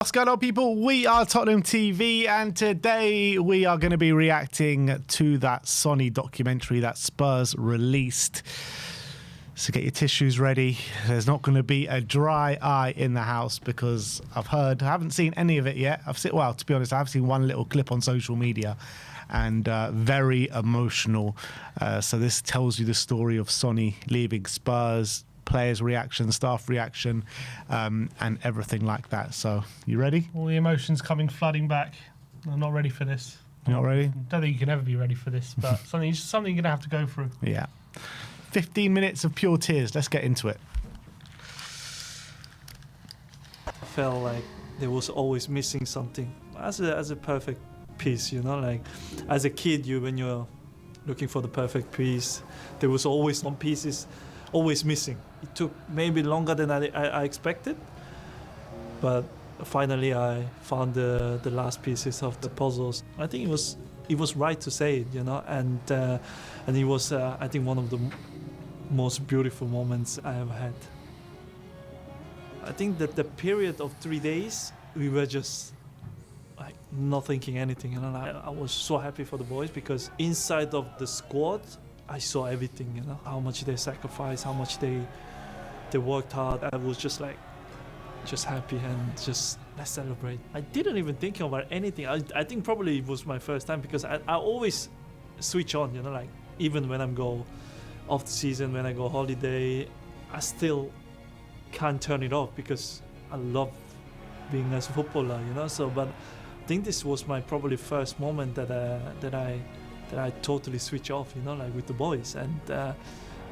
What's going on, people? We are Tottenham TV, and today we are going to be reacting to that Sonny documentary that Spurs released. So get your tissues ready. There's not going to be a dry eye in the house because I haven't seen any of it yet. Well, to be honest, I've seen one little clip on social media, and very emotional. So this tells you the story of Sonny leaving Spurs, players' reaction, staff reaction, and everything like that. So, you ready? All the emotions coming flooding back. I'm not ready for this. You're not ready? I don't think you can ever be ready for this, but something you're going to have to go through. Yeah. 15 minutes of pure tears. Let's get into it. I felt like there was always missing something. As a perfect piece, you know, like as a kid, when you're looking for the perfect piece, there was always some pieces always missing. It took maybe longer than I expected, but finally I found the last pieces of the puzzles. I think it was right to say it, you know, and it was I think one of the most beautiful moments I ever had. I think that the period of 3 days we were just like not thinking anything, you know. I was so happy for the boys because inside of the squad I saw everything, you know, how much they sacrificed, how much they worked hard. I was just happy and just let's celebrate. I didn't even think about anything. I think probably it was my first time because I always switch on, you know, like even when I'm go off the season, when I go holiday, I still can't turn it off because I love being as a footballer, you know. So, but I think this was my probably first moment that I totally switch off, you know, like with the boys, and it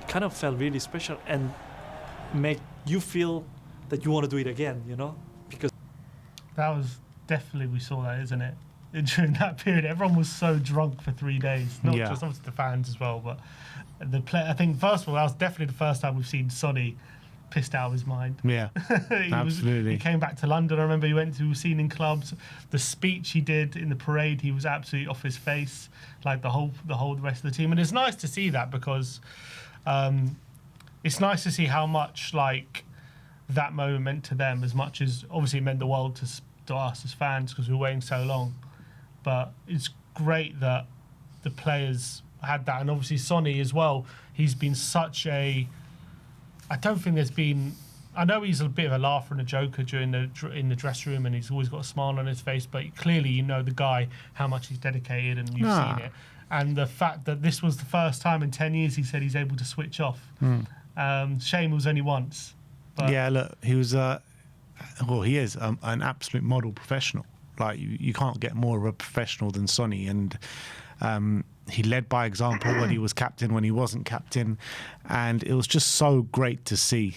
kind of felt really special and make you feel that you want to do it again, you know, because that was definitely, we saw that, isn't it? During that period, everyone was so drunk for 3 days, not just obviously the fans as well, but I think first of all, that was definitely the first time we've seen Sonny pissed out of his mind. Yeah, absolutely. He came back to London. I remember he was seen in clubs. The speech he did in the parade, he was absolutely off his face, like the whole rest of the team. And it's nice to see that because it's nice to see how much like that moment meant to them, as much as obviously it meant the world to us as fans because we were waiting so long. But it's great that the players had that, and obviously Sonny as well. He's been such a I don't think there's been. I know he's a bit of a laugher and a joker in the dressing room, and he's always got a smile on his face. But clearly, you know the guy, how much he's dedicated, and you've seen it. And the fact that this was the first time in 10 years he said he's able to switch off. Shame it was only once. But yeah, look, he was. Well, he is an absolute model professional. Like you can't get more of a professional than Sonny, and. He led by example when he was captain, when he wasn't captain, and it was just so great to see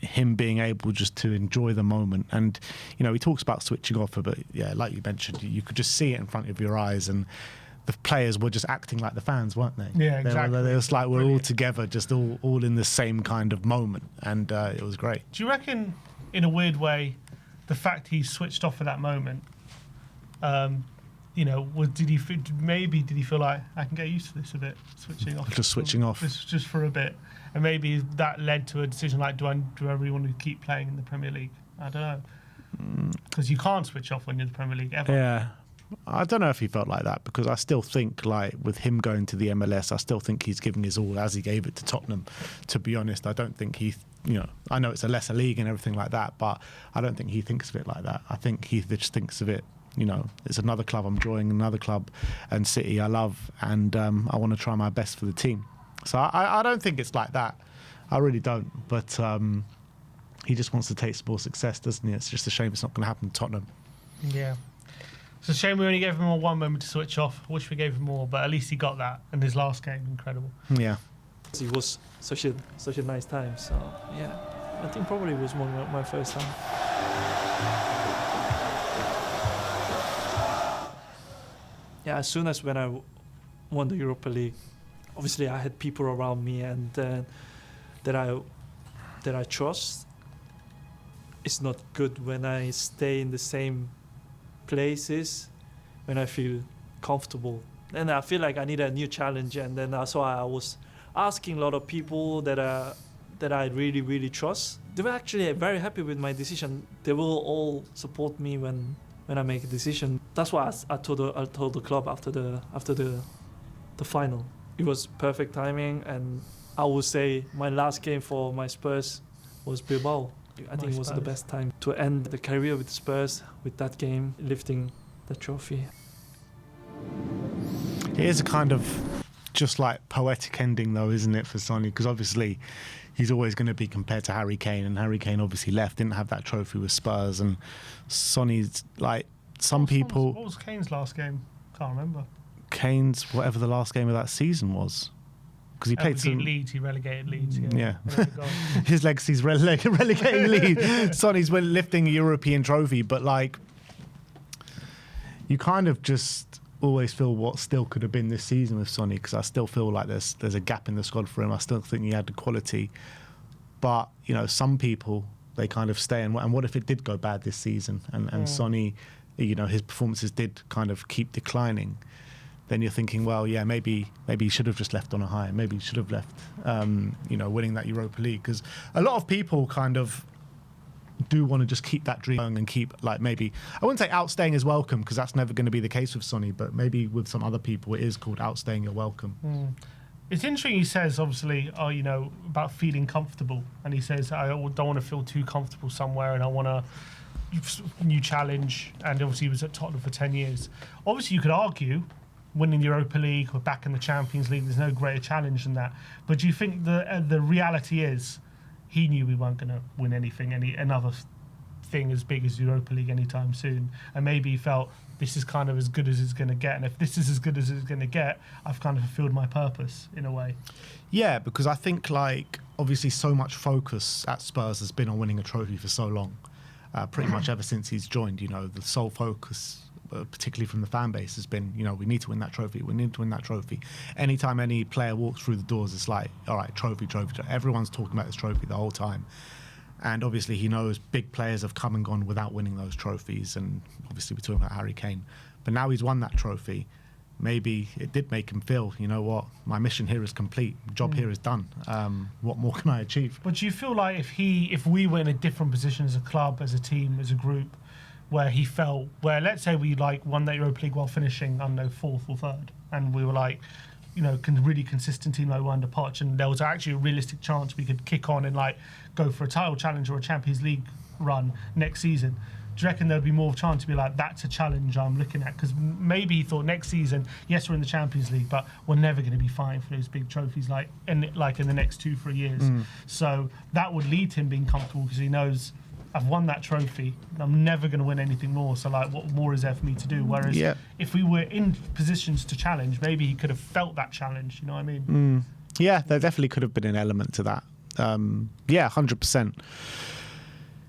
him being able just to enjoy the moment. And you know, he talks about switching off, but yeah, like you mentioned, you could just see it in front of your eyes, and the players were just acting like the fans, weren't they? Yeah, exactly. They was like we're all together, just all in the same kind of moment, and it was great. Do you reckon, in a weird way, the fact he switched off at that moment? You know, did he feel like I can get used to this a bit, switching off? Just switching off. Just for a bit. And maybe that led to a decision like, do I really want to keep playing in the Premier League? I don't know. Because you can't switch off when you're in the Premier League ever. Yeah. I don't know if he felt like that because I still think, like, with him going to the MLS, I still think he's giving his all as he gave it to Tottenham, to be honest. I don't think he, you know, I know it's a lesser league and everything like that, but I don't think he thinks of it like that. I think he just thinks of it, you know, it's another club I'm joining, another club and city I love, and I want to try my best for the team. So I don't think it's like that. I really don't. But he just wants to taste more success, doesn't he? It's just a shame it's not going to happen to Tottenham. Yeah. It's a shame we only gave him one moment to switch off. I wish we gave him more, but at least he got that in his last game. Incredible. Yeah. it was such a nice time. So yeah, I think probably it was my first time. Yeah, as soon as when I won the Europa League, obviously I had people around me and that I trust. It's not good when I stay in the same places when I feel comfortable. And I feel like I need a new challenge, and then that's why I was asking a lot of people that I really, really trust they were actually very happy with my decision. They will all support me when I make a decision. That's why I told the club after the final. It was perfect timing, and I would say my last game for my Spurs was Bilbao. I think it was the best time to end the career with Spurs with that game, lifting the trophy. It is a kind of just like poetic ending, though, isn't it, for Sonny? Because obviously he's always going to be compared to Harry Kane, and Harry Kane obviously left, didn't have that trophy with Spurs, and Sonny's like some people. What was Kane's last game? Can't remember. Kane's whatever the last game of that season was. Because he played some Leeds, he relegated Leeds. Yeah. His legacy's relegating Leeds. Sonny's lifting a European trophy, but like, you kind of just always feel what still could have been this season with Sonny, because I still feel like there's a gap in the squad for him. I still think he had the quality, but you know, some people, they kind of stay. And what if it did go bad this season, and Sonny, you know, his performances did kind of keep declining? Then you're thinking, well, yeah, maybe he should have just left on a high. Maybe he should have left, you know, winning that Europa League. Because a lot of people kind of do want to just keep that dream going and keep, like, maybe, I wouldn't say outstaying his welcome, because that's never going to be the case with Sonny, but maybe with some other people it is called outstaying your welcome. It's interesting, he says, obviously, you know, about feeling comfortable. And he says, I don't want to feel too comfortable somewhere, and I want a new challenge. And obviously he was at Tottenham for 10 years. Obviously you could argue, winning the Europa League or back in the Champions League, there's no greater challenge than that. But do you think the reality is he knew we weren't going to win another thing as big as Europa League anytime soon, and maybe he felt this is kind of as good as it's going to get, and if this is as good as it's going to get, I've kind of fulfilled my purpose in a way. Yeah, because I think, like, obviously so much focus at Spurs has been on winning a trophy for so long, pretty much ever since he's joined. You know, the sole focus, particularly from the fan base, has been, you know, we need to win that trophy. We need to win that trophy. Anytime any player walks through the doors, it's like, all right, trophy. Everyone's talking about this trophy the whole time. And obviously he knows big players have come and gone without winning those trophies. And obviously we're talking about Harry Kane. But now he's won that trophy. Maybe it did make him feel, you know what, my mission here is complete. Job here is done. What more can I achieve? But do you feel like if we were in a different position as a club, as a team, as a group, where he felt, where let's say we like won that Europa League while finishing, I don't know, 4th or 3rd, and we were like, you know, really consistent team like under Poch, and there was actually a realistic chance we could kick on and like go for a title challenge or a Champions League run next season. Do you reckon there'd be more chance to be like, that's a challenge I'm looking at? Because maybe he thought next season, yes, we're in the Champions League, but we're never going to be fighting for those big trophies like in the next 2-3 years. So that would lead to him being comfortable, because he knows, I've won that trophy, I'm never going to win anything more, so like what more is there for me to do? Whereas if we were in positions to challenge, maybe he could have felt that challenge, you know what I mean? Yeah, there definitely could have been an element to that. 100%.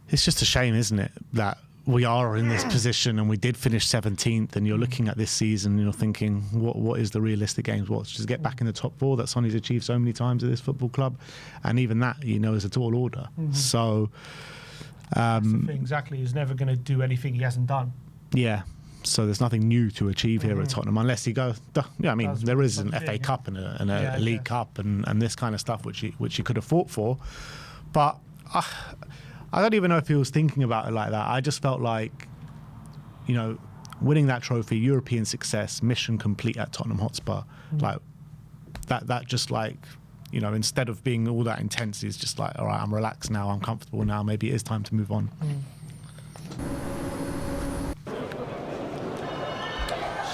It's just a shame, isn't it, that we are in this position and we did finish 17th, and you're looking at this season and you're thinking, what is the realistic aims? What's just get back in the top 4 that Sonny's achieved so many times at this football club? And even that, you know, is a tall order. So that's the thing, exactly. He's never going to do anything he hasn't done. Yeah. So there's nothing new to achieve here at Tottenham, unless he goes. Yeah, I mean, there is an FA Cup and a League Cup and this kind of stuff which he could have fought for, but I don't even know if he was thinking about it like that. I just felt like, you know, winning that trophy, European success, mission complete at Tottenham Hotspur, like that just like, you know, instead of being all that intense, he's just like, all right, I'm relaxed now, I'm comfortable now, maybe it is time to move on. Just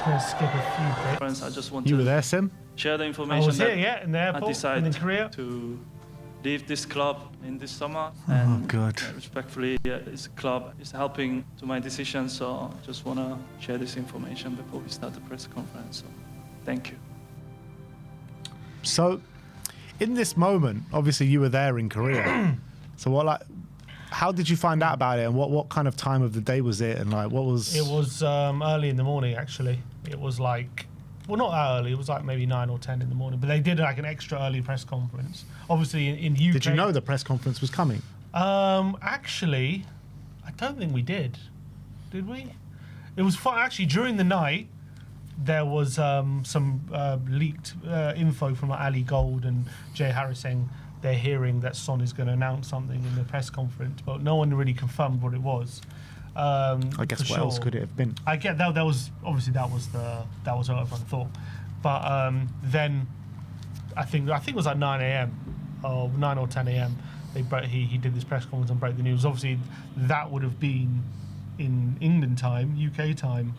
going to skip a few bits. Friends, I just want You to were there, Sim? share the information. I was here, in the airport, I decided in Korea. to leave this club in this summer. Oh, God. Respectfully, this club is helping to my decision, so I just want to share this information before we start the press conference. So, thank you. So, in this moment, obviously you were there in Korea. So how did you find out about it, and what kind of time of the day was it, and like what was? It was early in the morning, actually. It was like, well, not that early. It was like maybe 9 or 10 in the morning. But they did like an extra early press conference. Obviously in UK. Did you know the press conference was coming? Actually, I don't think we did. Did we? It was fun. Actually, during the night, there was some leaked info from Ali Gold and Jay Harris saying they're hearing that Son is going to announce something in the press conference, but no one really confirmed what it was. I guess what else sure. could it have been? I get that was obviously that was what everyone thought, but then I think it was like 9 a.m. or 9 or 10 a.m. He did this press conference and broke the news. Obviously, that would have been in England time, UK time.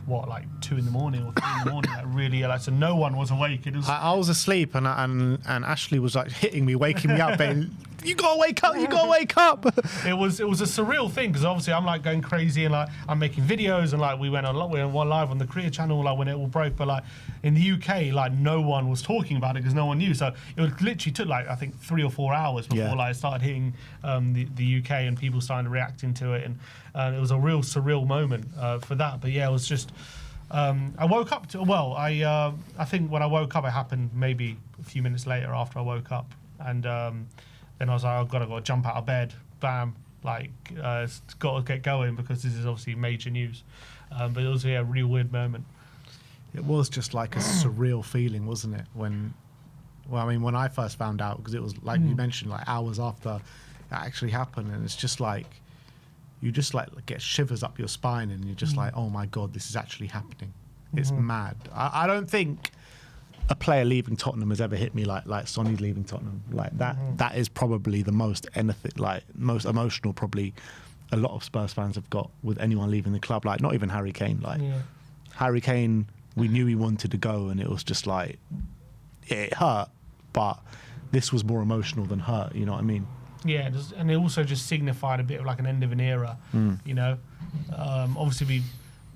Like 2 in the morning or 3 in the morning? Like really, like, so no one was awake. It was. I was asleep, and Ashley was like hitting me, waking me up, saying, "You gotta wake up! You gotta wake up!" It was a surreal thing because obviously I'm like going crazy and like I'm making videos and like we went live on the Korea channel like when it all broke, but like in the UK like no one was talking about it because no one knew. So it literally took like I think 3 or 4 hours before like it started hitting the UK and people started reacting to it, and it was a real surreal moment for that. But yeah, it was just. I woke up I think when I woke up it happened maybe a few minutes later after I woke up, and then I was like, I've got to jump out of bed, bam, like got to get going because this is obviously major news. But it was a real weird moment. It was just like a surreal feeling, wasn't it? When I first found out, because it was like you mentioned, like hours after it actually happened, and it's just like you just like get shivers up your spine, and you're just like, oh my God, this is actually happening. It's mad. I don't think a player leaving Tottenham has ever hit me like Sonny leaving Tottenham. Like that. That is probably the most emotional probably a lot of Spurs fans have got with anyone leaving the club. Like not even Harry Kane. Like Harry Kane, we knew he wanted to go, and it was just like it hurt, but this was more emotional than hurt. You know what I mean? Yeah, and it also just signified a bit of like an end of an era. You know, obviously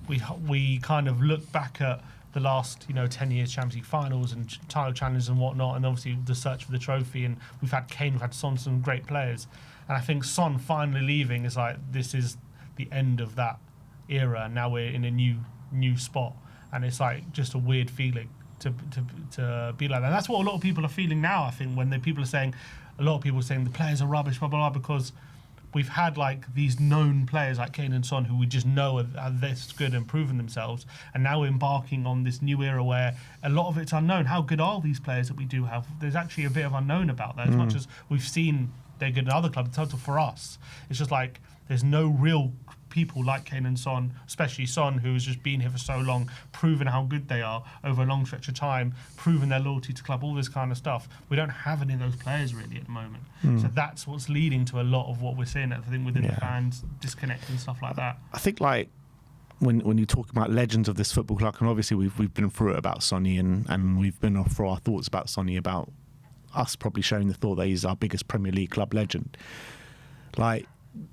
we kind of look back at the last 10 years Champions League finals and title challenges and whatnot, and obviously the search for the trophy, and we've had Kane, we've had Son, some great players, and I think Son finally leaving is like this is the end of that era, and now we're in a new spot, and it's like just a weird feeling to be like that. And that's what a lot of people are feeling now. I think when people are saying, a lot of people are saying the players are rubbish, blah blah blah, because we've had like these known players like Kane and Son who we just know are this good and proven themselves, and now we're embarking on this new era where a lot of it's unknown. How good are these players that we do have? There's actually a bit of unknown about that. As much as we've seen they're good in other clubs, in total for us, it's just like there's no real people like Kane and Son, especially Son, who's just been here for so long, proven how good they are over a long stretch of time, proven their loyalty to club, all this kind of stuff. We don't have any of those players really at the moment. So that's what's leading to a lot of what we're seeing, I think, within the fans, disconnect and stuff like that. I think like when you talk about legends of this football club, and obviously we've been through it about Sonny, and we've been through our thoughts about Sonny, about us probably sharing the thought that he's our biggest Premier League club legend. Like,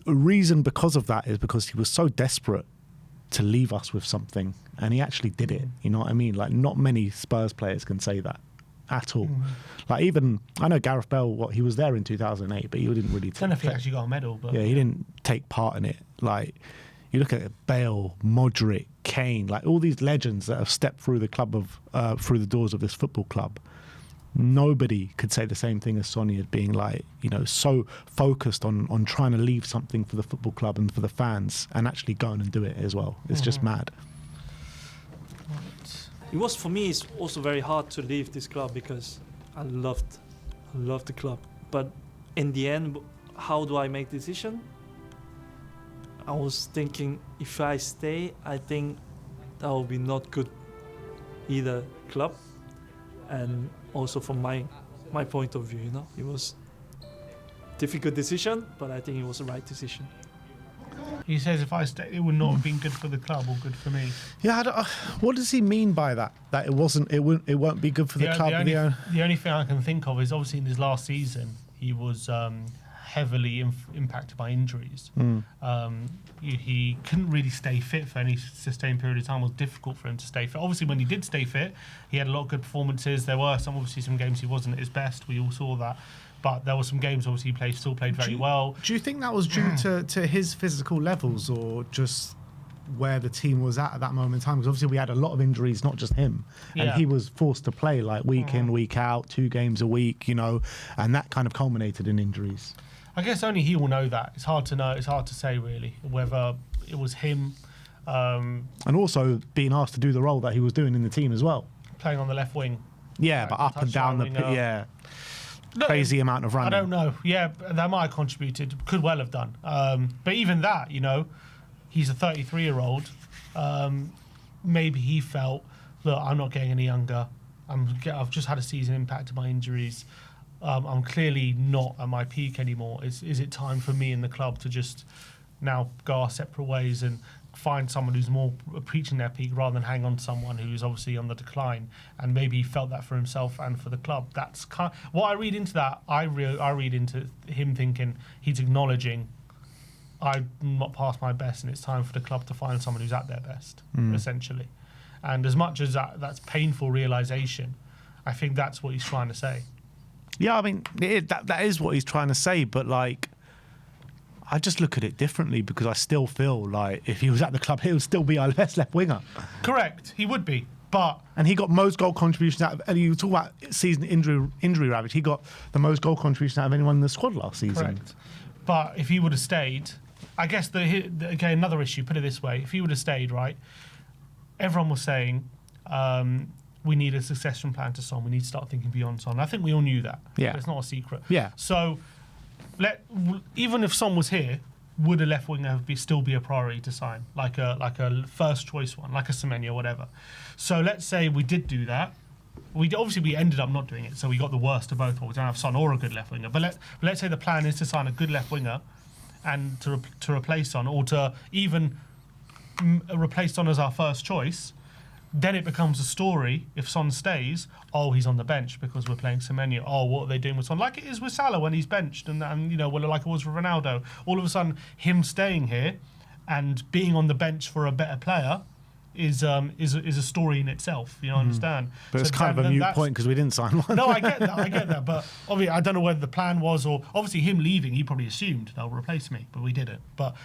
a reason because of that is because he was so desperate to leave us with something, and he actually did it. You know what I mean? Like, not many Spurs players can say that at all. Like, even I know Gareth Bale, he was there in 2008, but he didn't really. I don't know if he actually got a medal, but he didn't take part in it. Like, you look at Bale, Modric, Kane, like all these legends that have stepped through the club through the doors of this football club. Nobody could say the same thing as Sonny, as being like, so focused on trying to leave something for the football club and for the fans, and actually going and do it as well. It's just mad. It was, for me, it's also very hard to leave this club because I loved the club. But in the end, how do I make the decision? I was thinking, if I stay, I think that will be not good either club, and also from my point of view, it was a difficult decision, but I think it was the right decision. He says if I stay, it would not have been good for the club or good for me. Yeah, what does he mean by that? That it won't be good for the club? The only thing I can think of is obviously in his last season, he was heavily impacted by injuries. He couldn't really stay fit for any sustained period of time. It was difficult for him to stay fit. Obviously, when he did stay fit, he had a lot of good performances. There were some games he wasn't at his best. We all saw that. But there were some games, obviously, he still played very well. Do you think that was due to his physical levels, or just where the team was at that moment in time? Because obviously we had a lot of injuries, not just him. And he was forced to play like week in, week out, 2 games a week, and that kind of culminated in injuries. I guess only he will know that. It's hard to know. It's hard to say, really, whether it was him. And also being asked to do the role that he was doing in the team as well. Playing on the left wing. Yeah, but up and down the pitch. Yeah. crazy amount of running. I don't know. Yeah, that might have contributed. Could well have done. But even that, you know, he's a 33-year-old. Maybe he felt, look, I'm not getting any younger. I've just had a season impacted by injuries. I'm clearly not at my peak anymore. Is it time for me and the club to just now go our separate ways and find someone who's more preaching their peak rather than hang on to someone who's obviously on the decline? And maybe he felt that for himself and for the club. That's what I read into that. I read into him thinking he's acknowledging I'm not past my best and it's time for the club to find someone who's at their best, essentially. And as much as that's painful realization, I think that's what he's trying to say. Yeah, I mean, that is what he's trying to say, but like, I just look at it differently because I still feel like if he was at the club, he would still be our best left winger. Correct, he would be, and he got most goal contributions out of. And you talk about season injury ravage. He got the most goal contributions out of anyone in the squad last season. Correct, but if he would have stayed, I guess again another issue. Put it this way: if he would have stayed, right, everyone was saying. We need a succession plan to Son. We need to start thinking beyond Son. I think we all knew that. Yeah. It's not a secret. Yeah. So, even if Son was here, would a left winger still be a priority to sign? Like a first choice one, like a Semenyo or whatever. So let's say we did do that. We ended up not doing it, so we got the worst of both worlds. We don't have Son or a good left winger. But let's say the plan is to sign a good left winger and to replace Son, or to even replace Son as our first choice. Then it becomes a story. If Son stays, he's on the bench because we're playing Semenyo. What are they doing with Son? Like it is with Salah when he's benched, and you know, like it was with Ronaldo. All of a sudden, him staying here and being on the bench for a better player is a story in itself. You know, understand? But it's kind of a moot point because we didn't sign one. No, I get that. But obviously, I don't know whether the plan was, or obviously him leaving, he probably assumed they'll replace me, but we didn't. But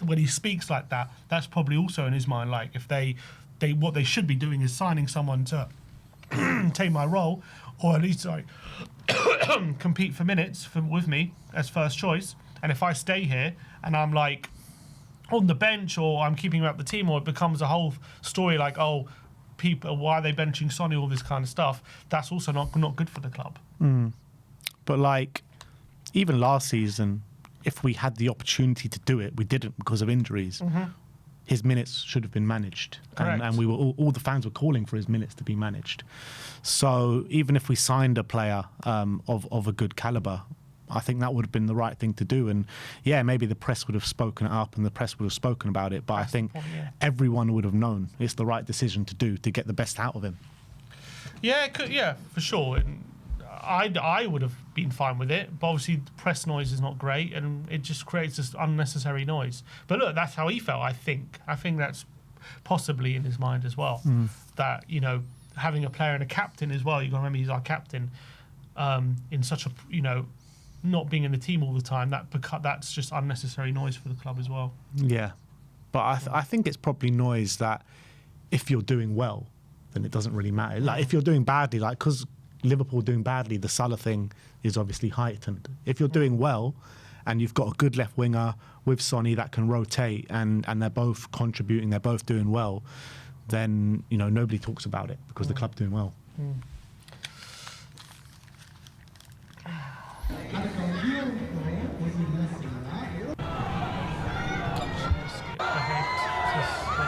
when he speaks like that, that's probably also in his mind. Like if what they should be doing is signing someone to take my role, or at least compete for minutes with me as first choice. And if I stay here and I'm like on the bench, or I'm keeping him out the team, or it becomes a whole story like, people, why are they benching Sonny, all this kind of stuff, that's also not good for the club. But like, even last season, if we had the opportunity to do it, we didn't because of injuries. His minutes should have been managed, and we were all the fans were calling for his minutes to be managed. So even if we signed a player of a good caliber, I think that would have been the right thing to do. And yeah, maybe the press would have spoken it up and the press would have spoken about it, but I think everyone would have known it's the right decision to do to get the best out of him. Yeah, for sure. I would have been fine with it, but obviously the press noise is not great, and it just creates this unnecessary noise. But look, that's how he felt. I think that's possibly in his mind as well. That, you know, having a player and a captain as well. You got to remember he's our captain. In such a, you know, not being in the team all the time, that's just unnecessary noise for the club as well. Yeah, but I think it's probably noise that if you're doing well, then it doesn't really matter. Like if you're doing badly, like because Liverpool doing badly, the Salah thing is obviously heightened. If you're doing well and you've got a good left winger with Sonny that can rotate and they're both contributing, they're both doing well, then, you know, nobody talks about it because the club's doing well. When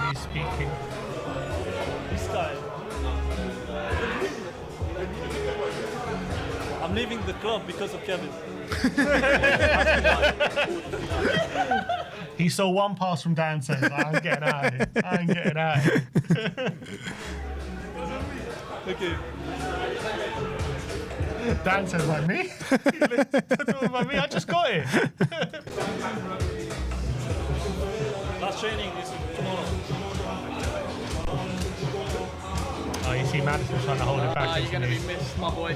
he's speaking. I'm leaving the club because of Kevin. He saw one pass from Dan saying, I'm getting out of here. I'm getting out of here. Okay. Dan says, like me? Like me? I just got it. Last training is tomorrow. Oh, you see Madison trying to hold it back. You're going to be missed, my boy.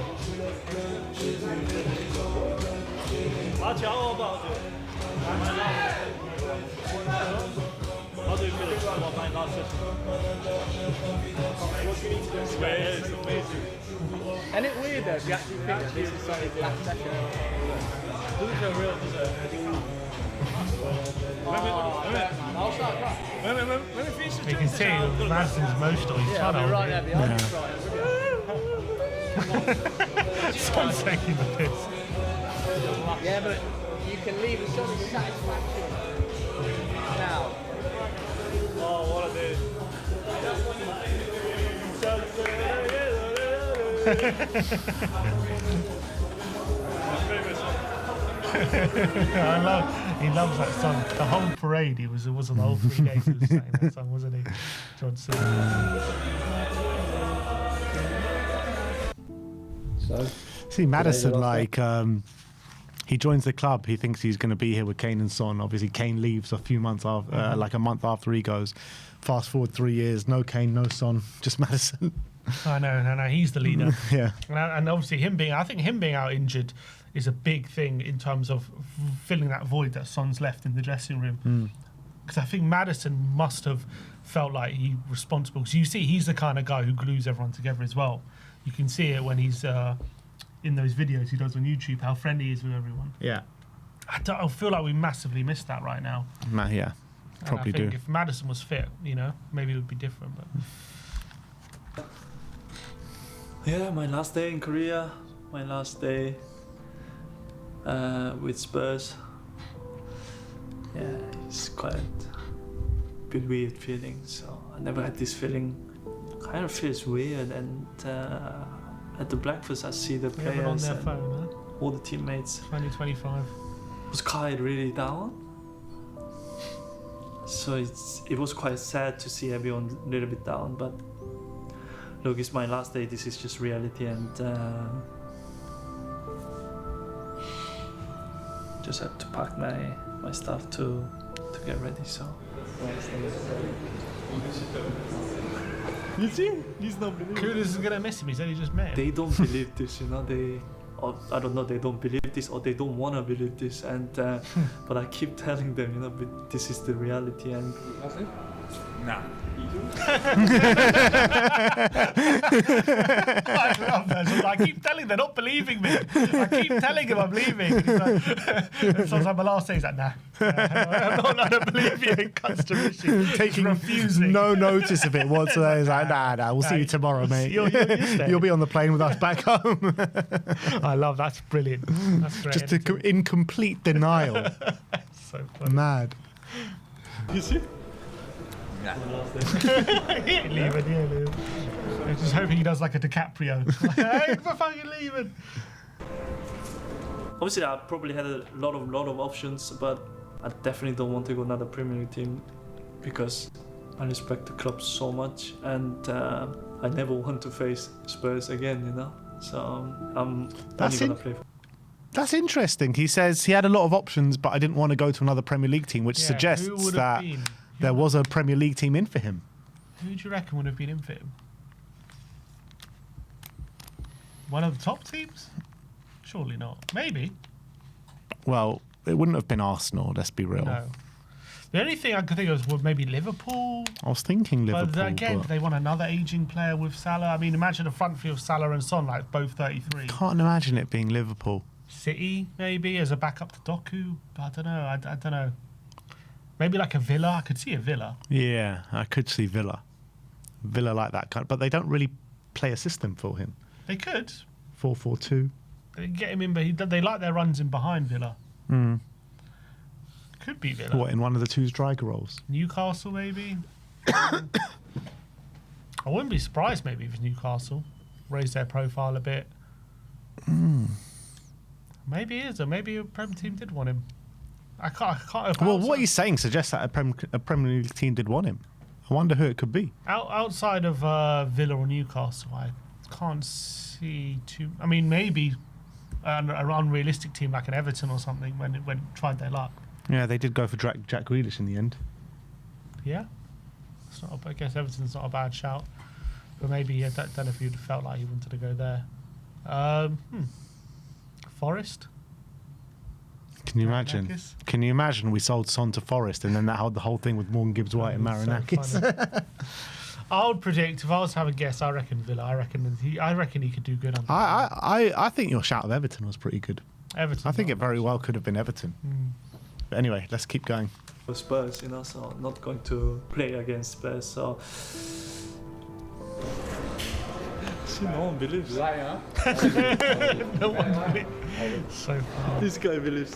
Archie, how about you? How do you feel about my last session? It's amazing. Isn't it weird though if you actually think that this is Sonny's last session? Doesn't feel real, does it? I'll start crying. When we finish the You can see Madison's emotional. He's Yeah, trying I'll to be hold right it. there behind you crying. Son's taking the piss. Yeah, but you can leave with some satisfaction. Now. Oh, what a day. He loves that song. The whole parade, it wasn't the whole 3 days he was saying that song, wasn't he? John Cena. So, See, Maddison, lost like, he joins the club. He thinks he's going to be here with Kane and Son. Obviously, Kane leaves a few months after, like a month after he goes. Fast forward 3 years, no Kane, no Son, just Maddison. I know, he's the leader. Yeah. And obviously I think him being out injured is a big thing in terms of filling that void that Son's left in the dressing room. Because I think Maddison must have felt like he was responsible. Because you see, he's the kind of guy who glues everyone together as well. You can see it when he's in those videos he does on YouTube, how friendly he is with everyone. Yeah. I feel like we massively missed that right now. Yeah. Probably and I think do. if Maddison was fit, maybe it would be different. But Yeah, my last day in Korea, my last day with Spurs. Yeah, it's quite a bit weird feeling. So I never had this feeling. Kind of feels weird. And at the breakfast, I see the everyone on players their and phone, huh? all the teammates 2025. was quite really down. So it was quite sad to see everyone a little bit down, but look, it's my last day. This is just reality, and just have to pack my stuff to get ready. So you see, he's not believing. Kudus is gonna miss him. He said he just met him. They don't believe this, or I don't know, they don't believe this, or they don't want to believe this, and but I keep telling them, but this is the reality, and nah. I love that. So I keep telling them, they're not believing me. I keep telling him I'm leaving. And sometimes my last day, he's like, nah. I'm not going to believe you. It cuts to Rishi. Taking refusing. no notice of it whatsoever. He's like, nah, we'll see you tomorrow, mate. You'll be on the plane with us back home. I love that. That's brilliant. That's great. Just in complete denial. So funny. Mad. you see. Leaving. I'm just hoping he does like a DiCaprio. Hey, we're fucking leaving. Obviously, I probably had a lot of options, but I definitely don't want to go another Premier League team because I respect the club so much, and I never want to face Spurs again. So I'm only gonna play. That's interesting. He says he had a lot of options, but I didn't want to go to another Premier League team, which Who suggests would that have been? there was a Premier League team in for him. Who do you reckon would have been in for him? One of the top teams? Surely not. Maybe. Well, it wouldn't have been Arsenal, let's be real. No. The only thing I could think of was maybe Liverpool. I was thinking Liverpool. But again, they want another aging player with Salah. I mean, imagine a front three of Salah and Son, like both 33. Can't imagine it being Liverpool. City, maybe, as a backup to Doku. I don't know. I don't know. Maybe like a Villa. I could see a Villa. Yeah, I could see Villa. Villa like that kind, but they don't really play a system for him. They could. 4-4-2. They get him in, but they like their runs in behind Villa. Could be Villa. What, in one of the two striker roles? Newcastle, maybe. I wouldn't be surprised, maybe, if Newcastle raise their profile a bit. Maybe it is, or maybe a Prem team did want him. I can't. Well, what he's saying suggests that a Premier League team did want him. I wonder who it could be. Outside of Villa or Newcastle, I can't see too. I mean, maybe an unrealistic team like an Everton or something when tried their luck. Yeah, they did go for Jack Grealish in the end. Yeah, it's not. I guess Everton's not a bad shout, but maybe I don't know if you'd felt like he wanted to go there. Forest. Can you imagine? Marinakis? Can you imagine we sold Son to Forest and then the whole thing with Morgan Gibbs-White and Marinakis? So I would predict, if I was to have a guess, I reckon Villa. I reckon he could do good. I think your shout of Everton was pretty good. Everton. I think it very well could have been Everton. But anyway, let's keep going. For Spurs, so not going to play against Spurs. So See, no one believes. No one really- So far. This guy believes.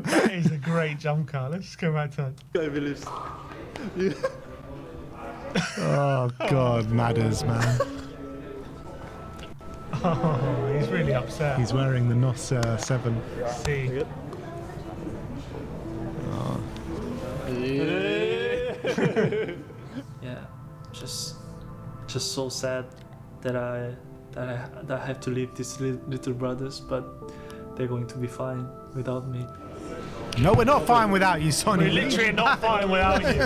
That is a great jump car. Let's just go back to This guy believes. Oh God, Madders, man. Oh, he's really upset. He's wearing the NOS 7. See. Yeah, just so sad that I have to leave these little brothers, but they're going to be fine without me. No, we're not fine without you, Sonny. We're literally not fine without you.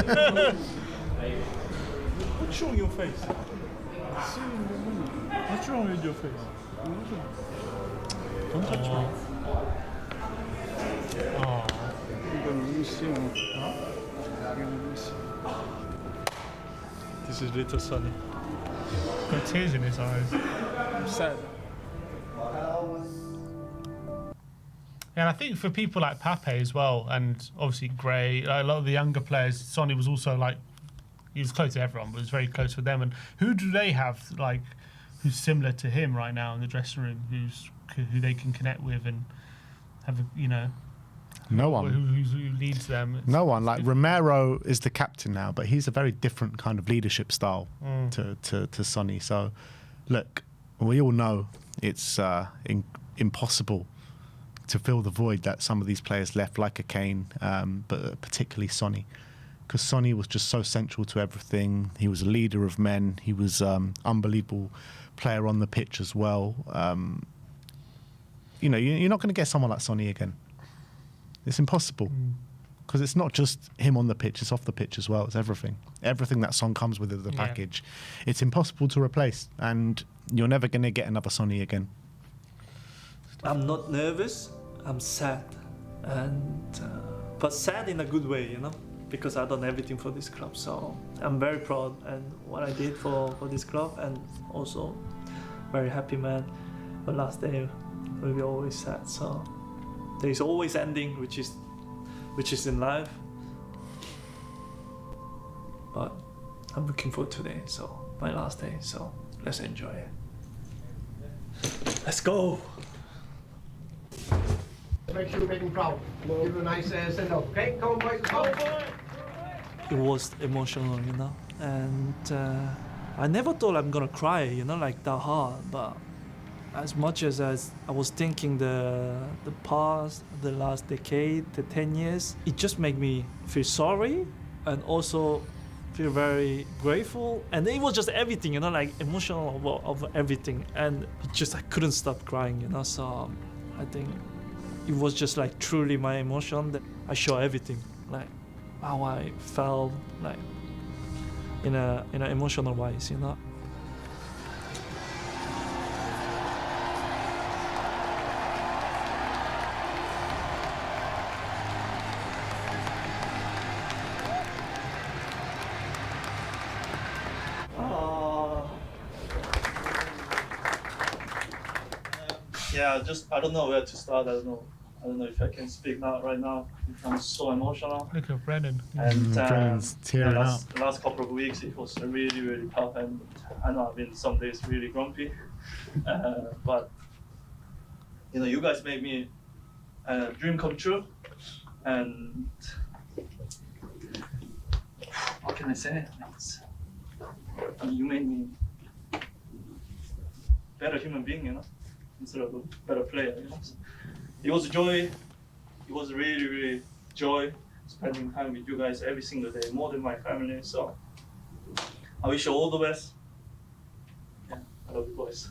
What's wrong with your face? What's wrong with your face? Don't touch me. Oh, You're gonna lose him. Huh? You're gonna lose. This is little Sonny. got tears in his eyes. I'm sad. And I think for people like Pape as well, and obviously Gray, like a lot of the younger players, Sonny was also like, he was close to everyone, but was very close with them. And who do they have, like, who's similar to him right now in the dressing room, who they can connect with and have, No who one. leads them? No one. Like Romero is the captain now, but he's a very different kind of leadership style to Sonny. So, look, we all know it's impossible to fill the void that some of these players left, like a Kane, but particularly Sonny, because Sonny was just so central to everything. He was a leader of men. He was unbelievable player on the pitch as well. You're not going to get someone like Sonny again. It's impossible, because it's not just him on the pitch, it's off the pitch as well. It's everything that Son comes with as a package. It's impossible to replace, and you're never going to get another Sonny again. I'm not nervous. I'm sad, but sad in a good way, because I've done everything for this club. So I'm very proud and what I did for this club, and also very happy, man. But last day will be always sad. So there is always ending, which is in life. But I'm looking forward to today. So my last day. So let's enjoy it. Let's go. Make sure you make him proud. Give him a nice send off. Okay, come on, boys. Come on. It was emotional, and I never thought I'm gonna cry, like that hard. But as much as I was thinking the past, the last decade, the 10 years, it just made me feel sorry and also feel very grateful. And it was just everything, like emotional of everything. And I couldn't stop crying, So I think it was just like truly my emotion that I show everything, like how I felt, like in a emotional wise, Yeah, I don't know where to start. I don't know if I can speak right now. I'm so emotional. Look at Brennan. And Brennan's tearing up. the last couple of weeks, it was really, really tough. And I know I've been some days really grumpy. But, you guys made me a dream come true. And what can I say? You made me a better human being, instead of a better player, So it was a joy. It was really, really joy spending time with you guys every single day, more than my family. So I wish you all the best. Yeah, I love you boys.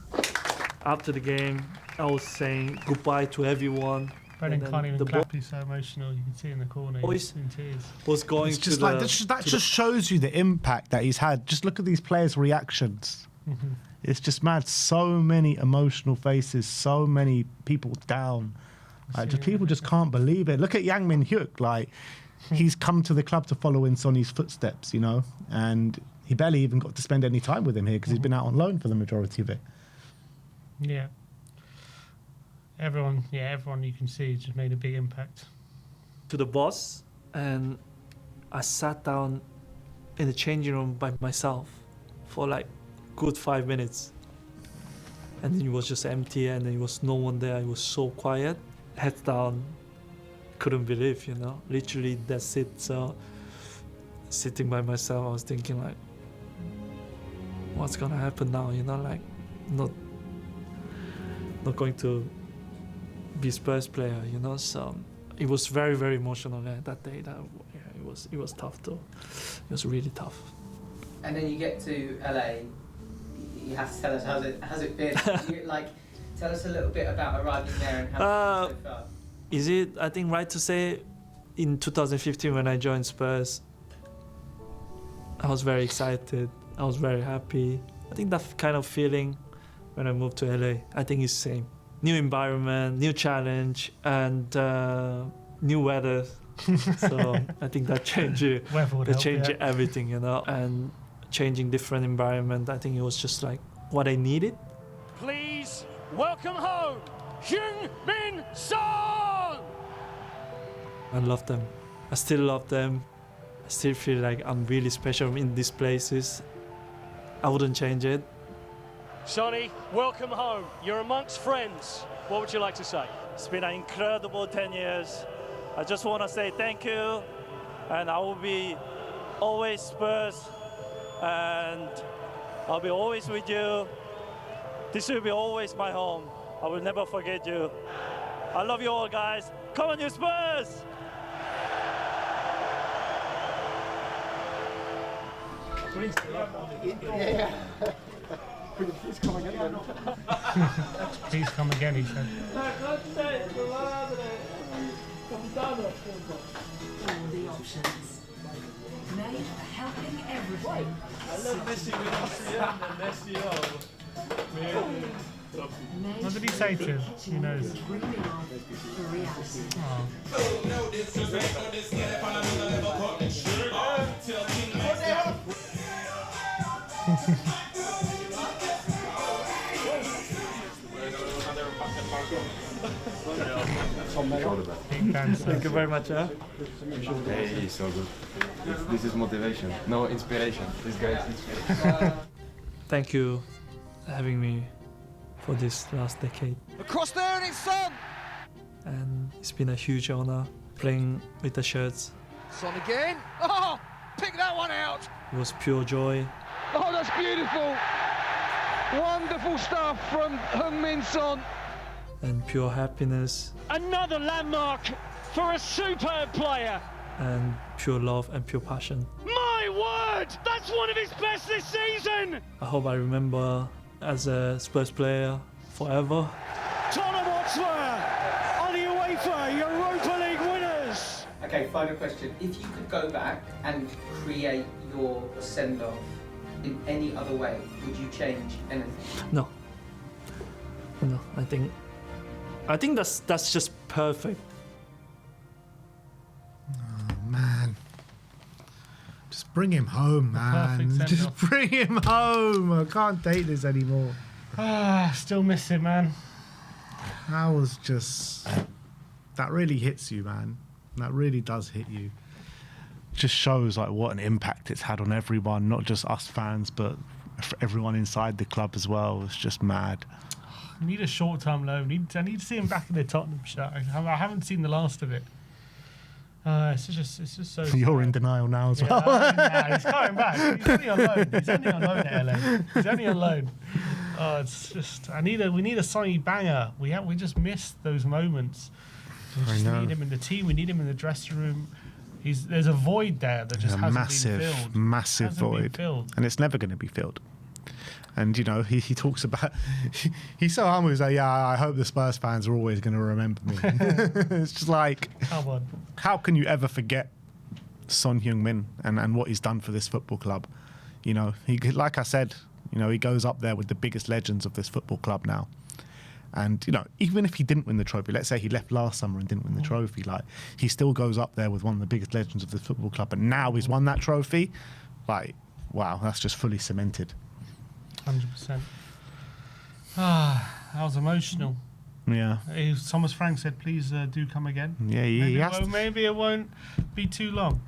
After the game, I was saying goodbye to everyone. Brennan can't even clap. He's so emotional. You can see in the corner. He's in tears. Was going It's just that just shows you the impact that he's had. Just look at these players' reactions. It's just mad. So many emotional faces, so many people down. People just can't believe it. Look at Yang Min Hyuk. Like, he's come to the club to follow in Sonny's footsteps, and he barely even got to spend any time with him here because he's been out on loan for the majority of it. Yeah. Everyone you can see just made a big impact. To the boss, and I sat down in the changing room by myself for like good 5 minutes. And then it was just empty and there was no one there. It was so quiet, head down, couldn't believe, you know, literally that's it. So sitting by myself, I was thinking like, what's gonna happen now, you know, like not going to be Spurs player, you know. So it was very, very emotional that day. It was tough too. It was really tough. And then you get to LA. You have to tell us how's it been. Tell us a little bit about arriving there and how it's been so far. Is it, I think, right to say, in 2015 when I joined Spurs, I was very excited. I was very happy. I think that kind of feeling when I moved to LA, I think it's the same. New environment, new challenge, and new weather. So I think that changed everything, you know, and changing different environment. I think it was just like what I needed. Please welcome home, Heung-min Son! I love them. I still love them. I still feel like I'm really special in these places. I wouldn't change it. Sonny, welcome home. You're amongst friends. What would you like to say? It's been an incredible 10 years. I just want to say thank you, and I will be always Spurs, and I'll be always with you. This will be always my home. I will never forget you. I love you all, guys. Come on, you Spurs! Please come again. Please come again, he said. All the options. Made for helping everything. I love Messi with Messi. What did he say to him? Who knows? Dreaming of reality. Thank you very much. Hey, so good. This is motivation, no inspiration. This guy is inspiration. Thank you for having me for this last decade. Across there and it's Son! And it's been a huge honor playing with the shirts. Son again. Oh, pick that one out. It was pure joy. Oh, that's beautiful. Wonderful stuff from Heung-min Son. And pure happiness. Another landmark for a superb player. And pure love and pure passion. My word! That's one of his best this season! I hope I remember as a Spurs player forever. Tottenham Hotspur are the UEFA Europa League winners! Okay, final question. If you could go back and create your send-off in any other way, would you change anything? No. I think that's just perfect. Man. Just bring him home, man. perfect Just send-off. bring him home. I can't take this anymore. Still miss him, man. That was just... That really hits you, man. That really does hit you. Just shows like what an impact it's had on everyone, not just us fans, but for everyone inside the club as well. It's just mad. I need a short-term loan. I need to see him back in the Tottenham shirt. I haven't seen the last of it. It's just so. You're in denial now as well. Nah, he's coming back. He's only on loan. He's only on loan at LA. He's only on loan. It's just. We need a Sonny banger. We just missed those moments. We just need him in the team. We need him in the dressing room. There's a void there that just hasn't been filled. Massive void, and it's never going to be filled. And you know, he talks about he's so humble. He's like, yeah, I hope the Spurs fans are always going to remember me. It's just like, come on, how can you ever forget Son Heung-min and what he's done for this football club? You know, like I said, you know, he goes up there with the biggest legends of this football club now. And you know, even if he didn't win the trophy, let's say he left last summer and didn't win the trophy, like he still goes up there with one of the biggest legends of this football club. And now he's won that trophy. Like, wow, that's just fully cemented. 100%. That was emotional. Yeah. Thomas Frank said, please do come again. Yeah, Maybe it won't be too long.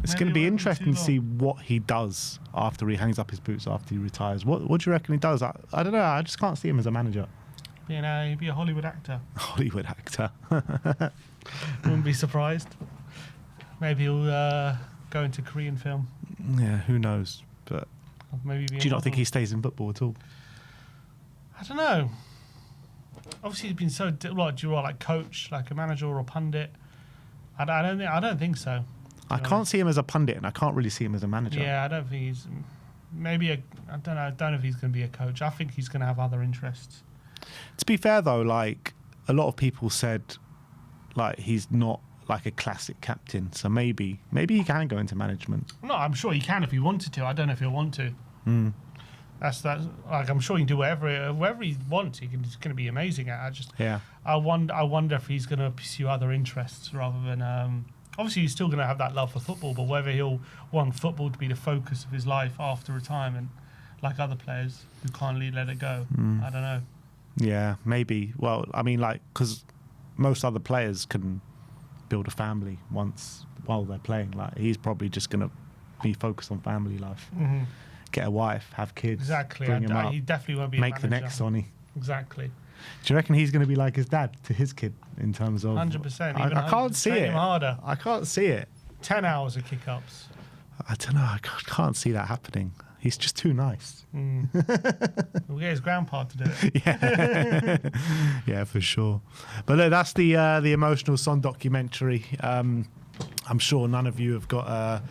It's Maybe going to be it won't be interesting too to see what he does after he hangs up his boots, after he retires. What do you reckon he does? I don't know. I just can't see him as a manager. You know, he'd be a Hollywood actor. Hollywood actor. Wouldn't be surprised. Maybe he'll go into Korean film. Yeah, who knows? But Or maybe be a do you not think model. he stays in football at all? I don't know. Obviously, he's been so. What do you want, like coach, like a manager or a pundit? I don't think so. I can't see him as a pundit, and I can't really see him as a manager. Yeah, I don't think he's. Maybe I don't know. I don't know if he's going to be a coach. I think he's going to have other interests. To be fair, though, like a lot of people said, like he's not like a classic captain. So maybe he can go into management. No, I'm sure he can if he wanted to. I don't know if he'll want to. Mm. That's like I'm sure he can do whatever he wants. He's going to be amazing at. Yeah. I wonder if he's going to pursue other interests rather than. Obviously, he's still going to have that love for football, but whether he'll want football to be the focus of his life after retirement, like other players who can't let it go, I don't know. Yeah, maybe. Well, I mean, like, because most other players can build a family while they're playing. Like, he's probably just going to be focused on family life. Mm-hmm. Get a wife, have kids. Exactly. Bring him up, He definitely won't be make a the manager. next Sonny. Exactly. Do you reckon he's going to be like his dad to his kid in terms of 100%. I can't see train it. him harder. I can't see it. 10 hours of kick-ups. I don't know. I can't see that happening. He's just too nice. We'll get his grandpa to do it. Yeah, yeah, for sure. But look, that's the emotional Son documentary. I'm sure none of you have got a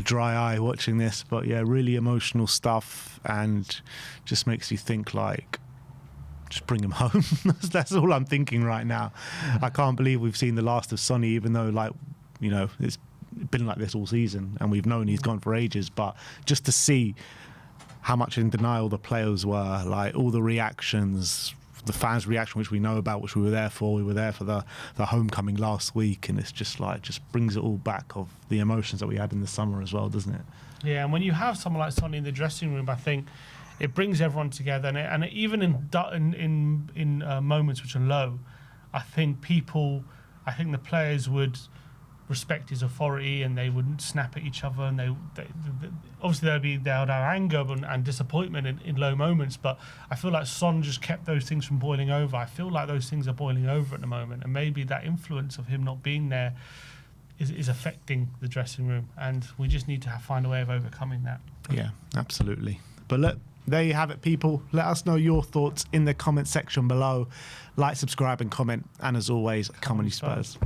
dry eye watching this, but yeah, really emotional stuff, and just makes you think like, just bring him home. That's all I'm thinking right now. I can't believe we've seen the last of Sonny, even though, like, you know, it's been like this all season and we've known he's gone for ages, but just to see how much in denial the players were, like all the reactions, the fans' reaction, which we know about, which we were there for the homecoming last week, and it's just like, just brings it all back of the emotions that we had in the summer as well, doesn't it? Yeah, and when you have someone like Sonny in the dressing room, I think it brings everyone together, and even in moments which are low, I think the players would respect his authority, and they wouldn't snap at each other, and they obviously they'll have anger and disappointment in low moments, but I feel like Son just kept those things from boiling over. I feel like those things are boiling over at the moment, and maybe that influence of him not being there is affecting the dressing room, and we just need to find a way of overcoming that. Yeah, absolutely. But look, there you have it, people. Let us know your thoughts in the comment section below. Like, subscribe and comment, and as always, come on you Spurs.